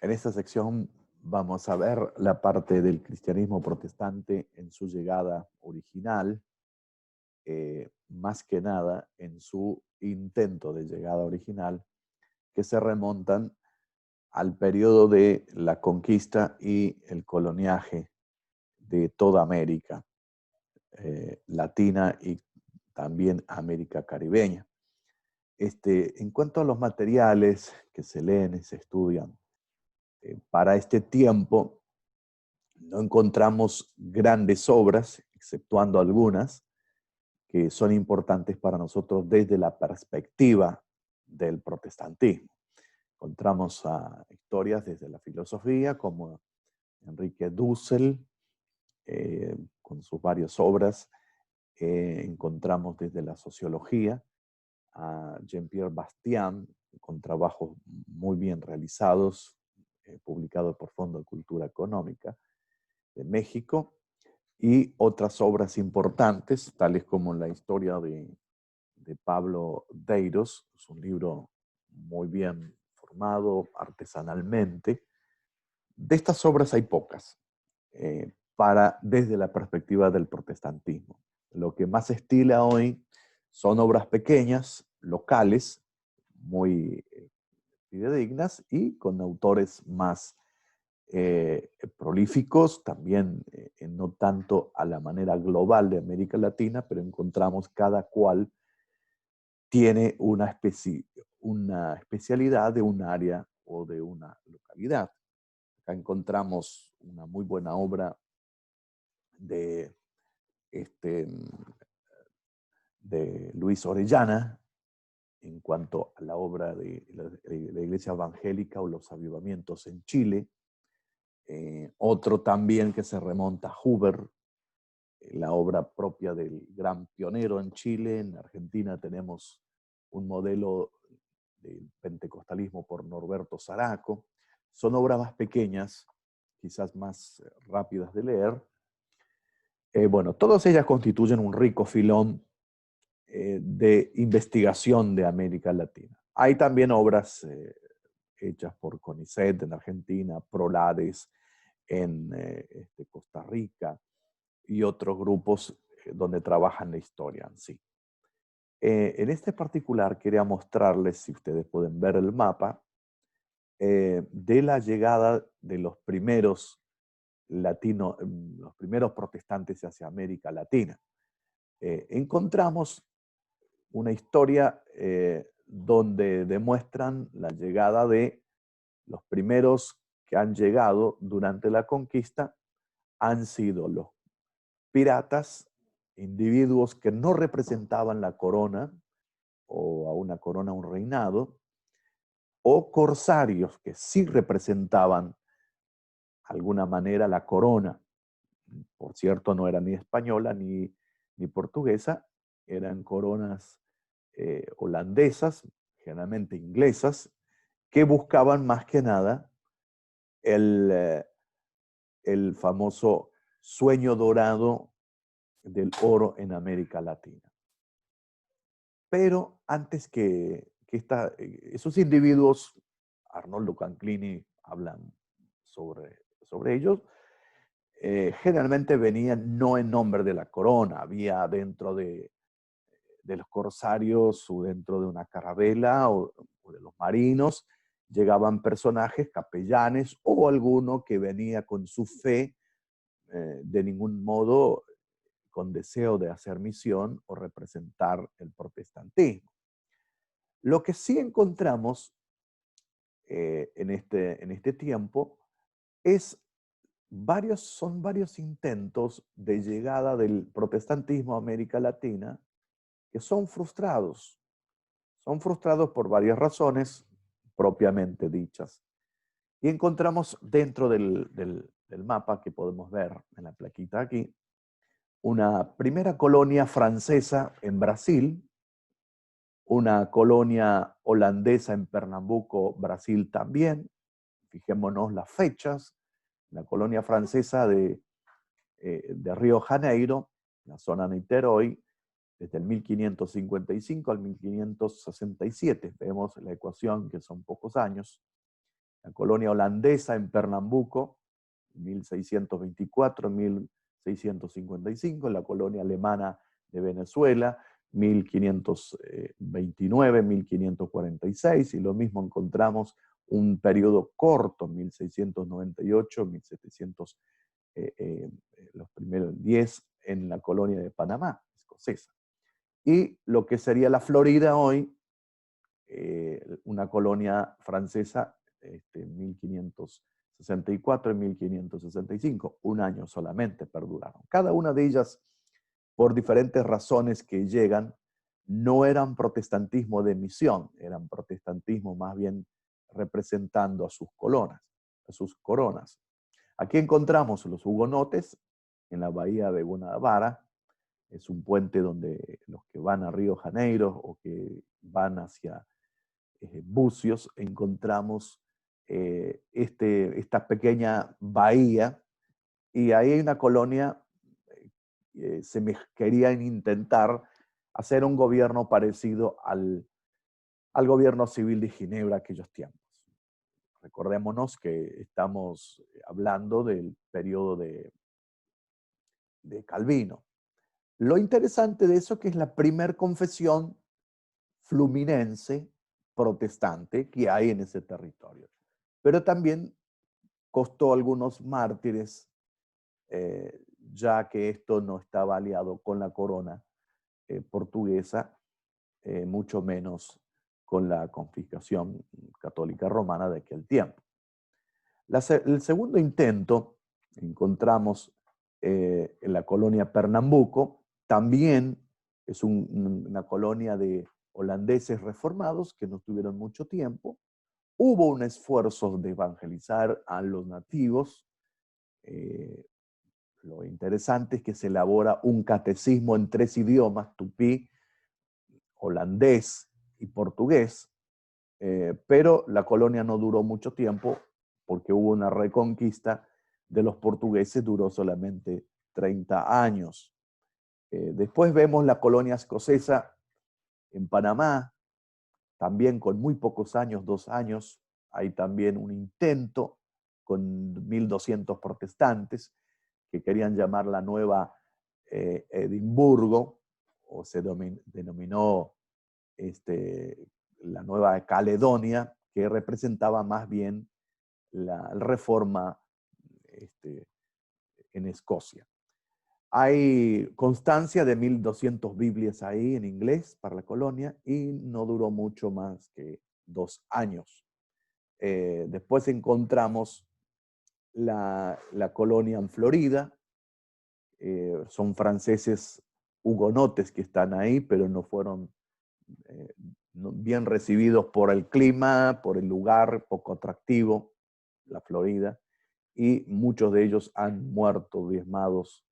En esta sección vamos a ver la parte del cristianismo protestante en su llegada original, más que nada en su intento de llegada original, que se remontan al periodo de la conquista y el coloniaje de toda América Latina y también América caribeña. En cuanto a los materiales que se leen y se estudian para este tiempo, no encontramos grandes obras, exceptuando algunas, que son importantes para nosotros desde la perspectiva del protestantismo. Encontramos historias desde la filosofía, como Enrique Dussel, con sus varias obras. Encontramos desde la sociología a Jean-Pierre Bastian, con trabajos muy bien realizados, publicados por Fondo de Cultura Económica de México, y otras obras importantes, tales como la historia de Pablo Deiros. Es un libro muy bien formado artesanalmente. De estas obras hay pocas, desde la perspectiva del protestantismo. Lo que más se estila hoy son obras pequeñas, locales, muy fidedignas y con autores más prolíficos, también no tanto a la manera global de América Latina, pero encontramos cada cual tiene una especialidad de un área o de una localidad. Acá encontramos una muy buena obra de, este, de Luis Orellana en cuanto a la obra de la Iglesia Evangélica o los avivamientos en Chile. Otro también que se remonta a Huber, la obra propia del gran pionero en Chile. En Argentina tenemos un modelo del pentecostalismo por Norberto Saraco. Son obras más pequeñas, quizás más rápidas de leer. Bueno, todas ellas constituyen un rico filón de investigación de América Latina. Hay también obras hechas por CONICET en Argentina, PROLADES en Costa Rica y otros grupos donde trabajan la historia en sí. En este particular quería mostrarles, si ustedes pueden ver el mapa, de la llegada de los primeros los primeros protestantes hacia América Latina. Encontramos una historia donde demuestran la llegada de los primeros que han llegado durante la conquista. Han sido los piratas, individuos que no representaban la corona o a una corona, un reinado, o corsarios que sí representaban de alguna manera la corona. Por cierto, no era ni española ni portuguesa, eran coronas holandesas, generalmente inglesas, que buscaban más que nada el famoso sueño dorado del oro en América Latina. Pero antes que esos individuos, Arnoldo Canclini hablan sobre ellos, generalmente venían no en nombre de la corona. Había dentro de los corsarios o dentro de una carabela o de los marinos, llegaban personajes, capellanes o alguno que venía con su fe, de ningún modo con deseo de hacer misión o representar el protestantismo. Lo que sí encontramos en este tiempo son varios intentos de llegada del protestantismo a América Latina que son frustrados. Son frustrados por varias razones propiamente dichas. Y encontramos dentro del mapa que podemos ver en la plaquita aquí, una primera colonia francesa en Brasil, una colonia holandesa en Pernambuco, Brasil también. Fijémonos las fechas. La colonia francesa de Río Janeiro, la zona Niterói, desde el 1555 al 1567. Vemos la ecuación que son pocos años. la colonia holandesa en Pernambuco, 1624-1655, la colonia alemana de Venezuela, 1529-1546, y lo mismo encontramos un periodo corto, 1698-1700, los primeros 10 en la colonia de Panamá, escocesa. Y lo que sería la Florida hoy, una colonia francesa, 1564 y 1565, un año solamente perduraron. Cada una de ellas, por diferentes razones que llegan, no eran protestantismo de misión, eran protestantismo más bien representando a sus coronas. Aquí encontramos los hugonotes en la bahía de Guanabara. Es un puente donde los que van a Río Janeiro o que van hacia Bucios, encontramos esta pequeña bahía, y ahí hay una colonia. Se me querían intentar hacer un gobierno parecido al gobierno civil de Ginebra aquellos tiempos. Recordémonos que estamos hablando del periodo de Calvino. Lo interesante de eso es que es la primer confesión fluminense protestante que hay en ese territorio. Pero también costó algunos mártires, ya que esto no estaba aliado con la corona portuguesa, mucho menos con la confiscación católica romana de aquel tiempo. El segundo intento encontramos en la colonia Pernambuco. También es una colonia de holandeses reformados que no tuvieron mucho tiempo. Hubo un esfuerzo de evangelizar a los nativos. Lo interesante es que se elabora un catecismo en 3 idiomas, tupí, holandés y portugués, pero la colonia no duró mucho tiempo porque hubo una reconquista de los portugueses, duró solamente 30 años. Después vemos la colonia escocesa en Panamá, también con muy pocos años, 2 años. Hay también un intento con 1200 protestantes que querían llamar la Nueva Edimburgo, o se denominó la Nueva Caledonia, que representaba más bien la reforma en Escocia. Hay constancia de 1200 Biblias ahí en inglés para la colonia, y no duró mucho más que 2 años. Después encontramos la colonia en Florida. Son franceses hugonotes que están ahí, pero no fueron bien recibidos por el clima, por el lugar poco atractivo, la Florida, y muchos de ellos han muerto diezmados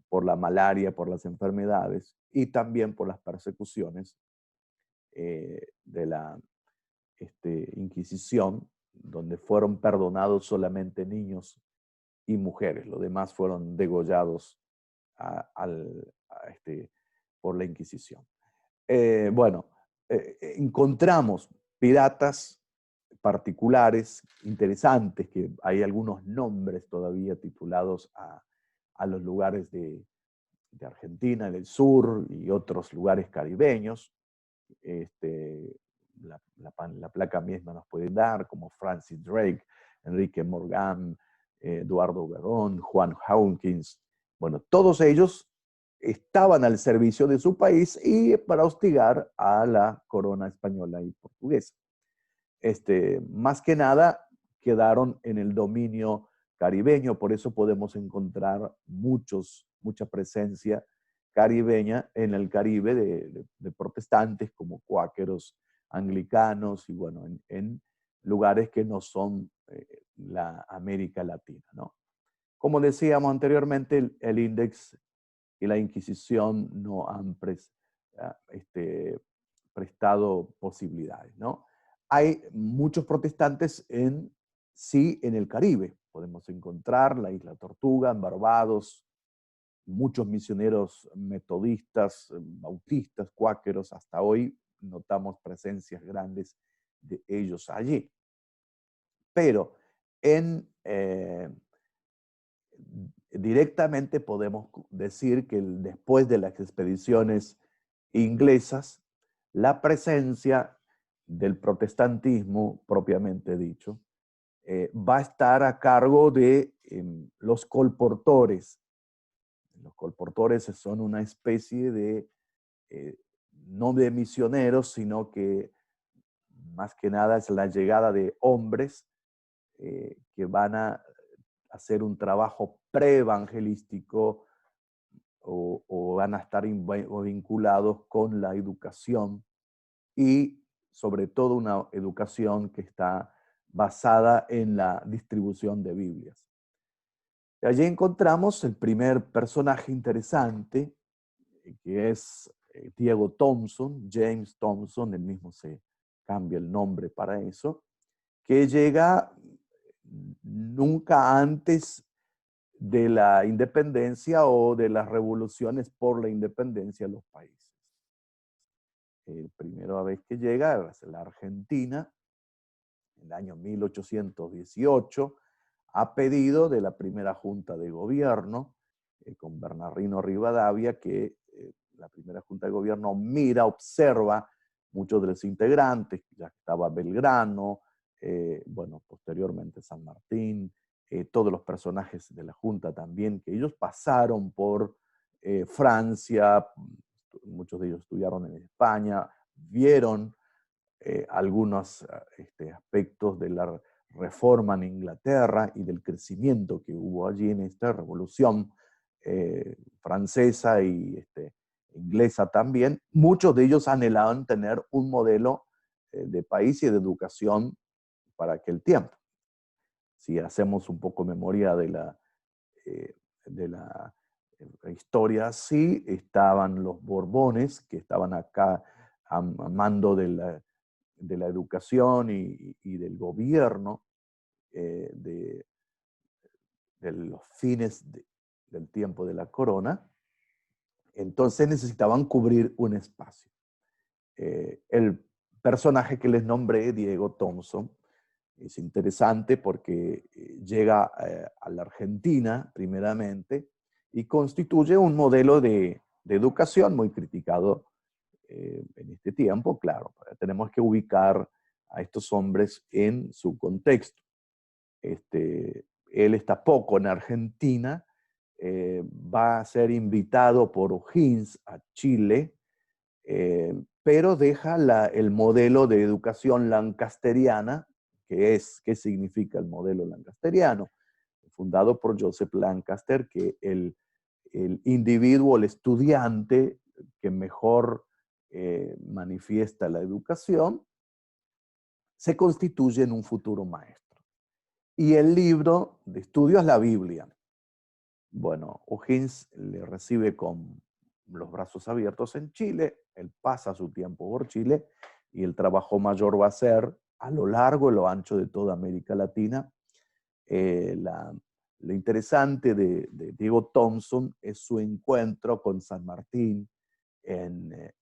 por la malaria, por las enfermedades y también por las persecuciones de la Inquisición, donde fueron perdonados solamente niños y mujeres. Los demás fueron degollados por la Inquisición. Encontramos piratas particulares interesantes, que hay algunos nombres todavía titulados a los lugares de Argentina, del sur y otros lugares caribeños. La placa misma nos puede dar, como Francis Drake, Enrique Morgan, Eduardo Verón, Juan Hawkins. Bueno, todos ellos estaban al servicio de su país y para hostigar a la corona española y portuguesa. Más que nada quedaron en el dominio caribeño, por eso podemos encontrar mucha presencia caribeña en el Caribe de protestantes como cuáqueros, anglicanos y bueno, en lugares que no son la América Latina, ¿no? Como decíamos anteriormente, el Index y la Inquisición no han prestado posibilidades, ¿no? Hay muchos protestantes en el Caribe. Podemos encontrar la Isla Tortuga, en Barbados, muchos misioneros metodistas, bautistas, cuáqueros. Hasta hoy notamos presencias grandes de ellos allí. Pero directamente podemos decir que después de las expediciones inglesas, la presencia del protestantismo, propiamente dicho, va a estar a cargo de los colportores. Los colportores son una especie de, no de misioneros, sino que más que nada es la llegada de hombres que van a hacer un trabajo pre-evangelístico o van a estar vinculados con la educación y sobre todo una educación que está basada en la distribución de Biblias. Y allí encontramos el primer personaje interesante, que es Diego Thompson, James Thompson, él mismo se cambia el nombre para eso, que llega nunca antes de la independencia o de las revoluciones por la independencia de los países. La primera vez que llega es la Argentina, en el año 1818, a pedido de la primera Junta de Gobierno, con Bernardino Rivadavia, que la primera Junta de Gobierno mira, observa muchos de los integrantes, ya estaba Belgrano, bueno, posteriormente San Martín, todos los personajes de la Junta también, que ellos pasaron por Francia, muchos de ellos estudiaron en España, vieron algunos aspectos de la reforma en Inglaterra y del crecimiento que hubo allí en esta revolución francesa y inglesa también. Muchos de ellos anhelaban tener un modelo de país y de educación para aquel tiempo. Si hacemos un poco memoria de la historia, sí, estaban los Borbones, que estaban acá a mando de la educación y del gobierno de los fines del tiempo de la corona, entonces necesitaban cubrir un espacio. El personaje que les nombré, Diego Thompson, es interesante porque llega a la Argentina primeramente y constituye un modelo de educación muy criticado en este tiempo. Claro, tenemos que ubicar a estos hombres en su contexto. Él está poco en Argentina, va a ser invitado por O'Higgins a Chile, pero deja el modelo de educación lancasteriana, ¿qué significa el modelo lancasteriano? Fundado por Joseph Lancaster, que el individuo, el estudiante que mejor manifiesta la educación, se constituye en un futuro maestro. Y el libro de estudio es la Biblia. Bueno, O'Higgins le recibe con los brazos abiertos en Chile, él pasa su tiempo por Chile y el trabajo mayor va a ser a lo largo y lo ancho de toda América Latina. Lo interesante de Diego Thompson es su encuentro con San Martín en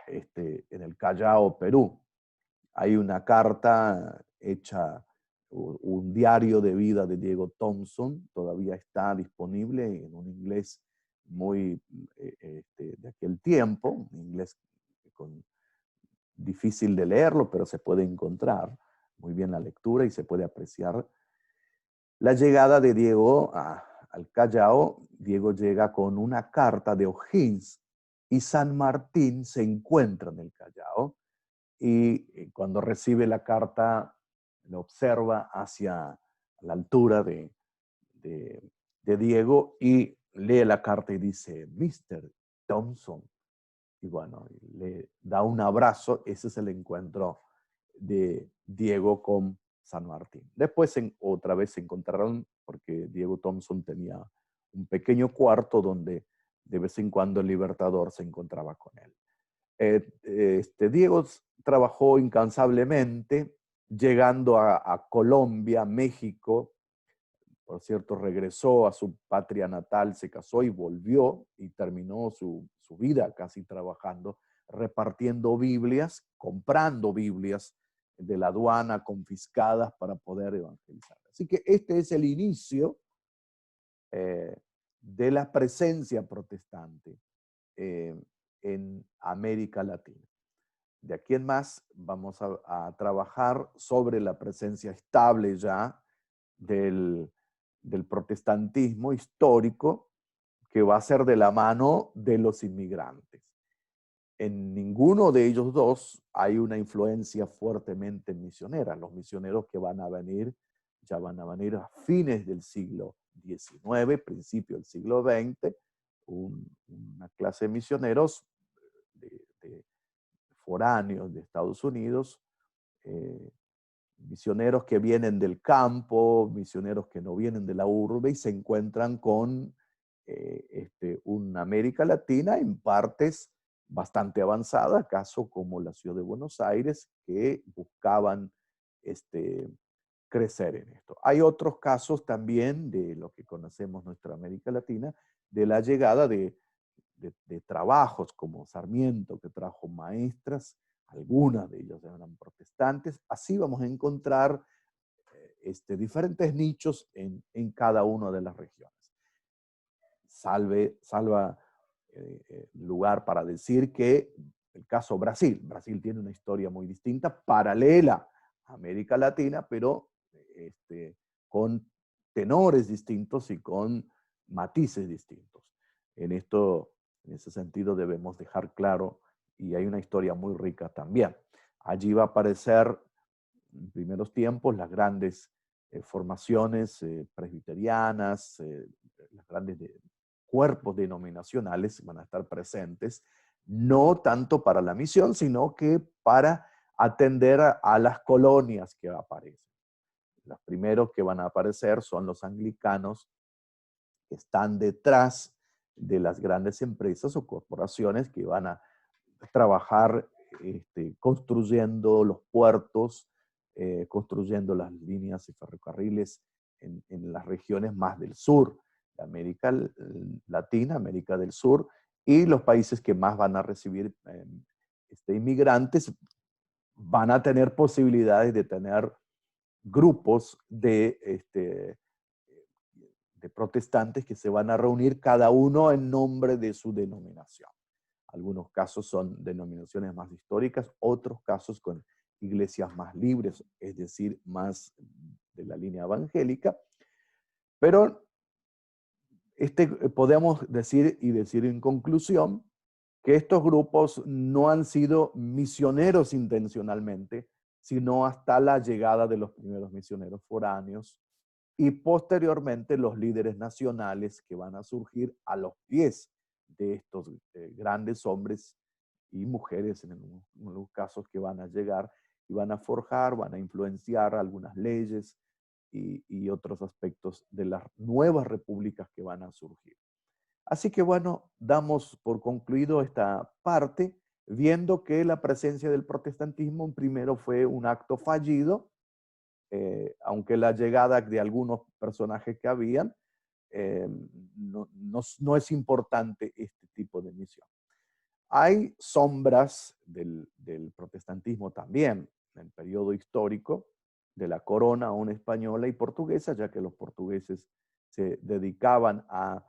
el Callao, Perú. Hay una carta hecha, un diario de vida de Diego Thompson, todavía está disponible en un inglés muy de aquel tiempo, un inglés difícil de leerlo, pero se puede encontrar muy bien la lectura y se puede apreciar la llegada de Diego al Callao. Diego llega con una carta de O'Higgins y San Martín se encuentra en el Callao y cuando recibe la carta lo observa hacia la altura de Diego y lee la carta y dice, Mr. Thompson. Y bueno, le da un abrazo. Ese es el encuentro de Diego con San Martín. Después otra vez se encontraron porque Diego Thompson tenía un pequeño cuarto donde de vez en cuando el Libertador se encontraba con él. Diego trabajó incansablemente, llegando a Colombia, México. Por cierto, regresó a su patria natal, se casó y volvió y terminó su vida casi trabajando, repartiendo Biblias, comprando Biblias de la aduana confiscadas para poder evangelizar. Así que este es el inicio de la presencia protestante en América Latina. De aquí en más vamos a trabajar sobre la presencia estable ya del protestantismo histórico, que va a ser de la mano de los inmigrantes. En ninguno de ellos dos hay una influencia fuertemente misionera. Los misioneros que van a venir ya van a venir a fines del siglo XIX, principio del siglo XX, una clase de misioneros de foráneos de Estados Unidos, eh, misioneros que vienen del campo, misioneros que no vienen de la urbe y se encuentran con una América Latina en partes bastante avanzadas, caso como la ciudad de Buenos Aires, que buscaban crecer en esto. Hay otros casos también de lo que conocemos nuestra América Latina, de la llegada de trabajos como Sarmiento, que trajo maestras, algunas de ellas eran protestantes. Así vamos a encontrar diferentes nichos en cada una de las regiones. Salva lugar para decir que el caso Brasil tiene una historia muy distinta, paralela a América Latina, pero con tenores distintos y con matices distintos. En ese sentido debemos dejar claro, y hay una historia muy rica también. Allí va a aparecer en primeros tiempos las grandes formaciones presbiterianas, los grandes cuerpos denominacionales van a estar presentes, no tanto para la misión, sino que para atender a las colonias que aparecen. Los primeros que van a aparecer son los anglicanos, que están detrás de las grandes empresas o corporaciones que van a trabajar construyendo los puertos, construyendo las líneas y ferrocarriles en las regiones más del sur de América Latina, América del Sur, y los países que más van a recibir inmigrantes van a tener posibilidades de tener grupos de protestantes que se van a reunir cada uno en nombre de su denominación. Algunos casos son denominaciones más históricas, otros casos con iglesias más libres, es decir, más de la línea evangélica. Pero podemos decir en conclusión que estos grupos no han sido misioneros intencionalmente, sino hasta la llegada de los primeros misioneros foráneos y posteriormente los líderes nacionales que van a surgir a los pies de estos grandes hombres y mujeres en algunos casos que van a llegar y van a forjar, van a influenciar algunas leyes y otros aspectos de las nuevas repúblicas que van a surgir. Así que bueno, damos por concluido esta parte, viendo que la presencia del protestantismo primero fue un acto fallido, aunque la llegada de algunos personajes que habían, no es importante este tipo de misión. Hay sombras del protestantismo también en el periodo histórico de la corona aún española y portuguesa, ya que los portugueses se dedicaban a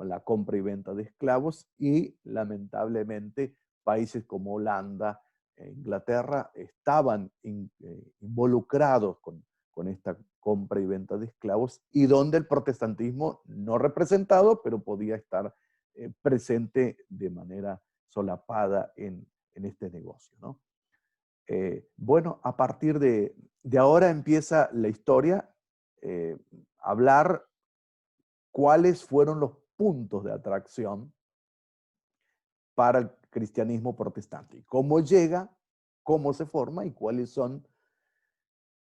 la compra y venta de esclavos y lamentablemente países como Holanda e Inglaterra estaban involucrados con esta compra y venta de esclavos y donde el protestantismo no representado, pero podía estar presente de manera solapada en este negocio, ¿no? Bueno, a partir de ahora empieza la historia, hablar cuáles fueron los puntos de atracción para el cristianismo protestante, cómo llega, cómo se forma y cuáles son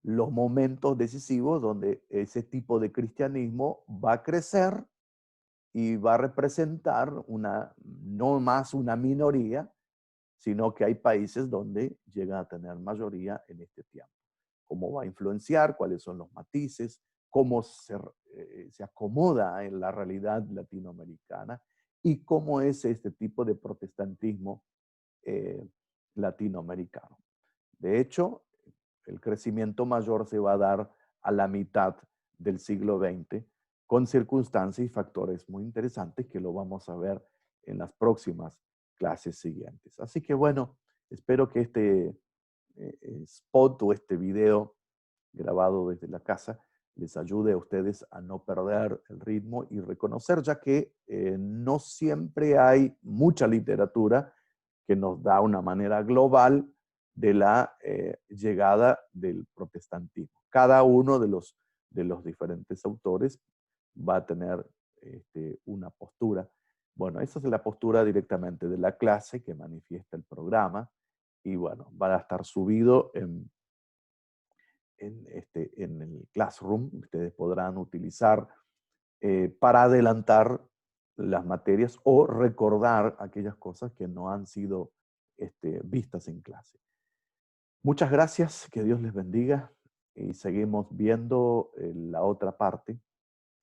los momentos decisivos donde ese tipo de cristianismo va a crecer y va a representar no más una minoría, sino que hay países donde llega a tener mayoría en este tiempo. ¿Cómo va a influenciar? ¿Cuáles son los matices? ¿Cómo se acomoda en la realidad latinoamericana? ¿Y cómo es este tipo de protestantismo latinoamericano? De hecho, el crecimiento mayor se va a dar a la mitad del siglo XX, con circunstancias y factores muy interesantes que lo vamos a ver en las próximas clases siguientes. Así que bueno, espero que este spot o este video grabado desde la casa les ayude a ustedes a no perder el ritmo y reconocer, ya que no siempre hay mucha literatura que nos da una manera global de la llegada del protestantismo. Cada uno de los diferentes autores va a tener una postura. Bueno, esa es la postura directamente de la clase que manifiesta el programa y bueno, va a estar subido en el Classroom. Ustedes podrán utilizar para adelantar las materias o recordar aquellas cosas que no han sido vistas en clase. Muchas gracias, que Dios les bendiga y seguimos viendo la otra parte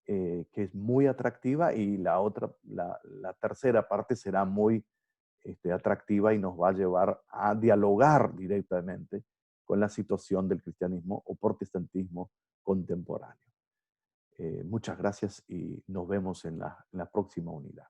que es muy atractiva y la tercera parte será muy atractiva y nos va a llevar a dialogar directamente con la situación del cristianismo o protestantismo contemporáneo. Muchas gracias y nos vemos en la próxima unidad.